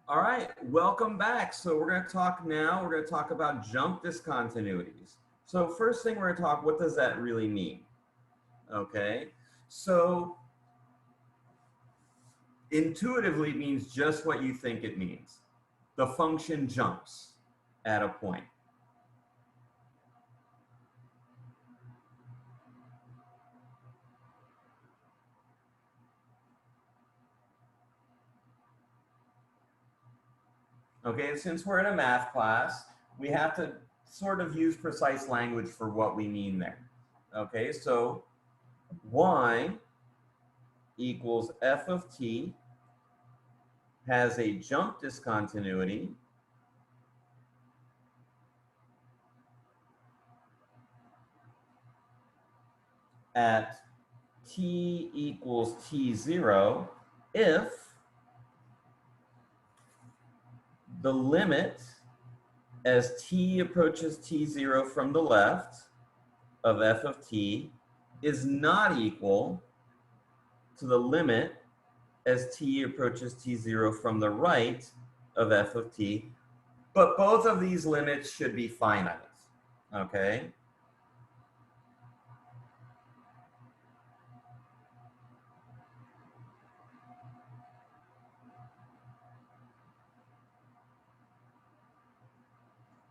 All right, welcome back. So we're going to talk now, we're going to talk about jump discontinuities. So first thing we're going to talk, what does that really mean? Okay, so intuitively it means just what you think it means. The function jumps at a point. Okay, and since we're in a math class, we have to sort of use precise language for what we mean there. Okay, so y equals f of t has a jump discontinuity at t equals t0 if the limit as t approaches t0 from the left of f of t is not equal to the limit as t approaches t0 from the right of f of t, but both of these limits should be finite, okay?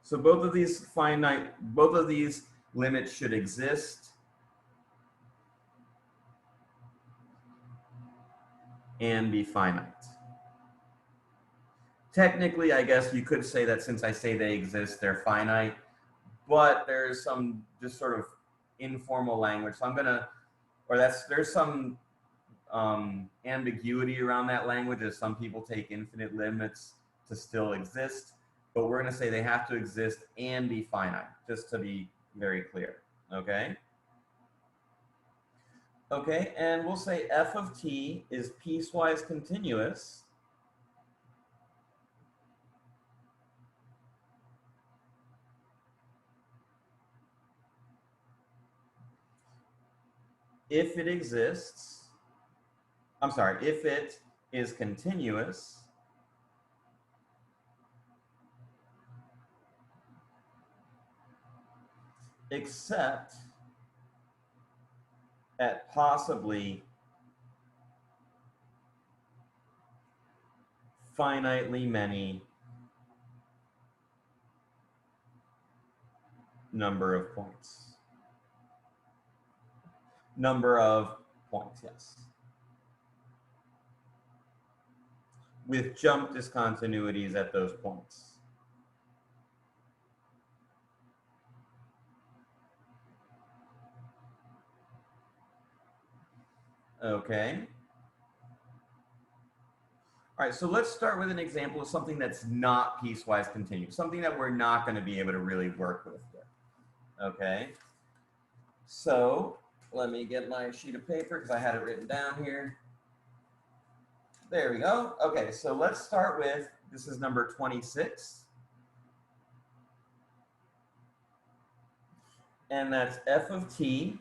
So both of these limits should exist and be finite. Technically, I guess you could say that since I say they exist, they're finite, but there's some just sort of informal language. So there's some ambiguity around that language, as some people take infinite limits to still exist, but we're going to say they have to exist and be finite, just to be very clear, okay? Okay, and we'll say f of t is piecewise continuous if it exists, if it is continuous except at possibly finitely many number of points. Number of points, yes. With jump discontinuities at those points. Okay. All right, so let's start with an example of something that's not piecewise continuous, something that we're not going to be able to really work with here. Okay. So let me get my sheet of paper because I had it written down here. There we go. Okay, so let's start with, this is number 26. And that's f of t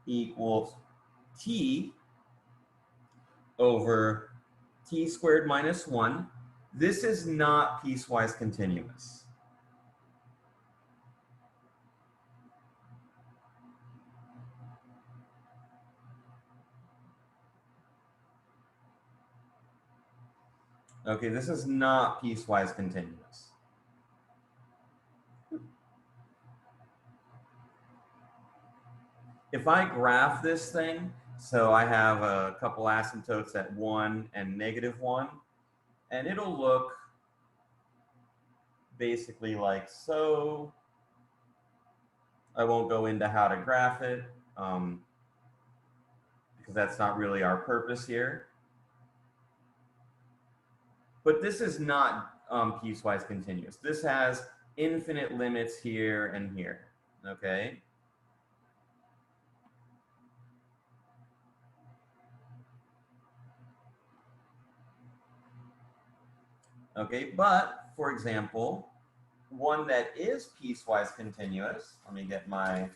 equals t over t squared minus 1. This is not piecewise continuous. Okay, this is not piecewise continuous. If I graph this thing, so I have a couple asymptotes at 1 and -1, and it'll look basically like so. I won't go into how to graph it because that's not really our purpose here. But this is not piecewise continuous. This has infinite limits here and here, okay? Okay, but for example, one that is piecewise continuous, let me get my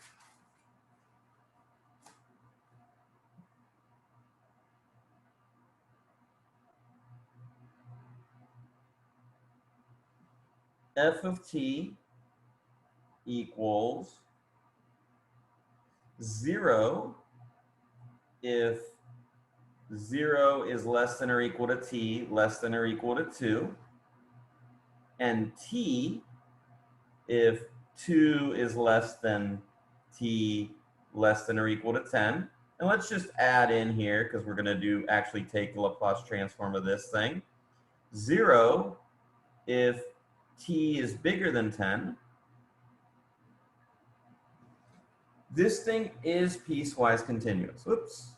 f of t equals 0 if 0 is less than or equal to t less than or equal to 2, and t if 2 is less than t less than or equal to 10. And let's just add in here, because we're going to do actually take the Laplace transform of this thing. 0 if t is bigger than 10. This thing is piecewise continuous. Oops.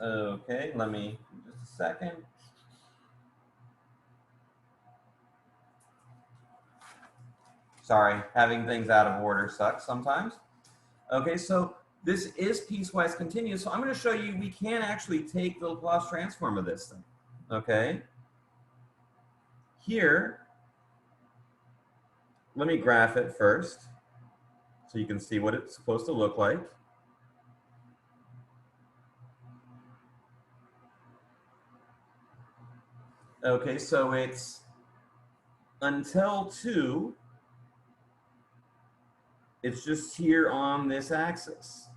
Okay, let me just a second. Sorry, having things out of order sucks sometimes. Okay, so this is piecewise continuous. So I'm going to show you we can actually take the Laplace transform of this thing. Okay. Here, let me graph it first so you can see what it's supposed to look like. Okay, so it's until 2, it's just here on this axis.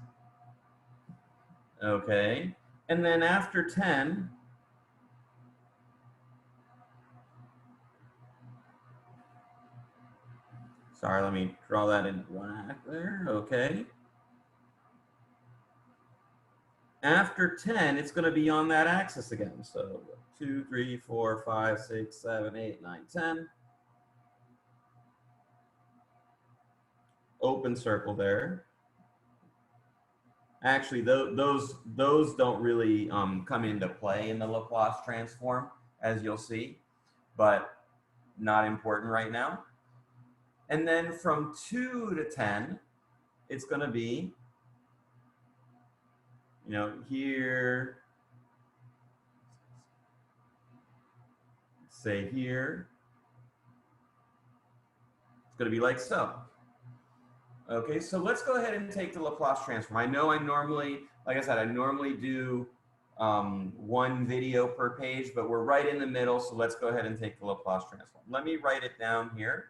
Okay, and then after 10, sorry, let me draw that in black there. Okay. After 10, it's going to be on that axis again. So 2, 3, 4, 5, 6, 7, 8, 9, 10. Open circle there. Actually, those don't really come into play in the Laplace transform, as you'll see, but not important right now. And then from 2 to 10, it's going to be, you know, here, say here, it's going to be like so. Okay, so let's go ahead and take the Laplace transform. I know I normally, like I said, I normally do one video per page, but we're right in the middle, so let's go ahead and take the Laplace transform. Let me write it down here,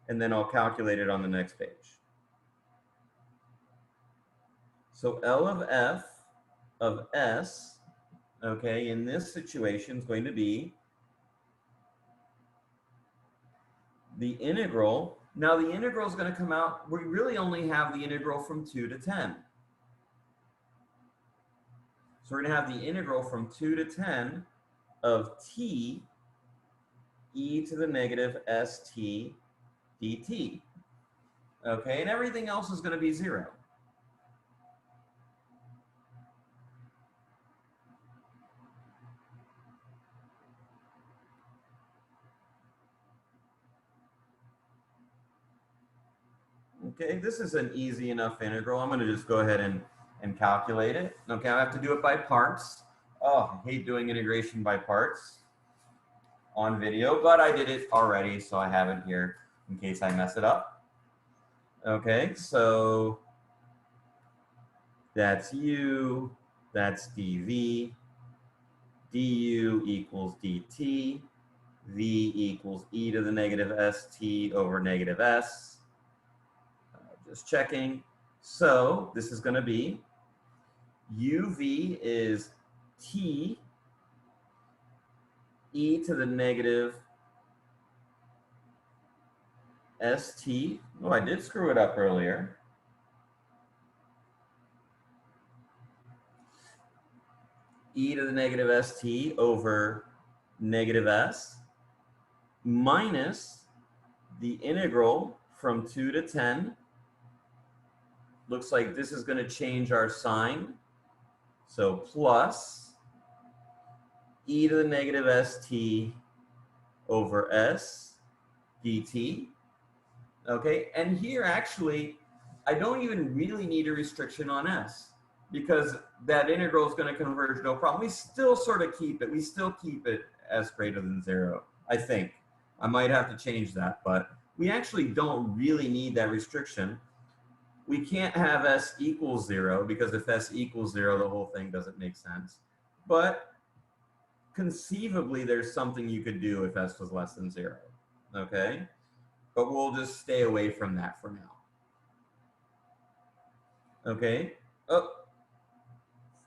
and then I'll calculate it on the next page. So L of f of s, okay, in this situation is going to be the integral. Now the integral is going to come out, we really only have the integral from 2 to 10. So we're going to have the integral from 2 to 10 of t e to the negative st dt. Okay, and everything else is going to be 0. Okay, this is an easy enough integral. I'm going to just go ahead and calculate it. Okay, I have to do it by parts. Oh, I hate doing integration by parts on video, but I did it already, so I have it here in case I mess it up. Okay, so that's u, that's dv, du equals dt, v equals e to the negative st over negative s. Just checking. So this is going to be uv is t e to the negative st. Oh, I did screw it up earlier. E to the negative st over negative s minus the integral from 2 to 10. Looks like this is going to change our sign. So plus e to the negative st over s dt. Okay, and here actually, I don't even really need a restriction on s because that integral is going to converge no problem. We still sort of keep it. We still keep it as greater than 0, I think. I might have to change that, but we actually don't really need that restriction. We can't have s equals 0 because if s equals 0, the whole thing doesn't make sense. But conceivably, there's something you could do if s was less than 0. Okay? But we'll just stay away from that for now. Okay? Oh,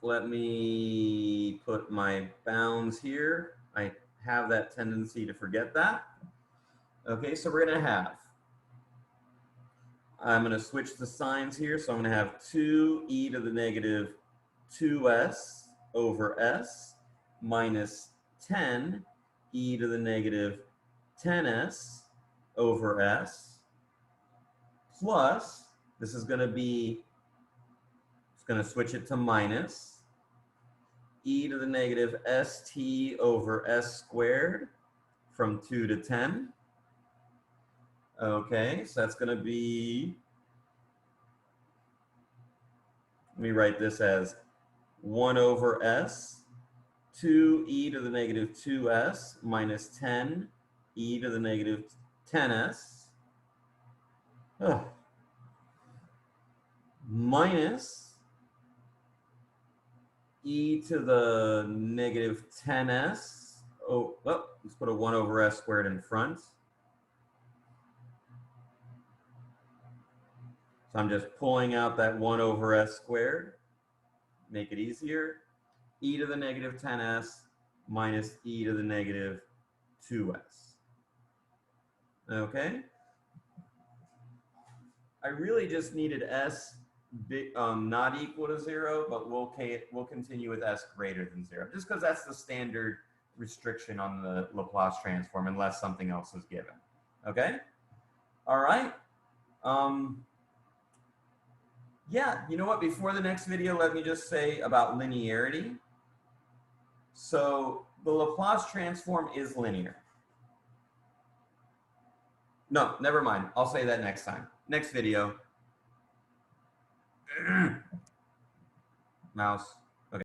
let me put my bounds here. I have that tendency to forget that. Okay, so we're going to have, I'm going to switch the signs here. So I'm going to have 2e to the negative 2s over s minus 10e to the negative 10s over s plus, this is going to be, it's going to switch it to minus e to the negative st over s squared from 2 to 10. Okay, so that's going to be, let me write this as 1 over s, 2e to the negative 2s minus 10e to the negative 10s, minus e to the negative 10s. Oh, well, let's put a 1 over s squared in front. So I'm just pulling out that 1 over s squared, make it easier. E to the negative 10s minus e to the negative 2s. Okay? I really just needed s not equal to 0, but we'll continue with s greater than 0, just because that's the standard restriction on the Laplace transform unless something else is given. Okay? All right. Yeah, you know what? Before the next video, let me just say about linearity. So the Laplace transform is linear. No, never mind. I'll say that next time. Next video. Mouse.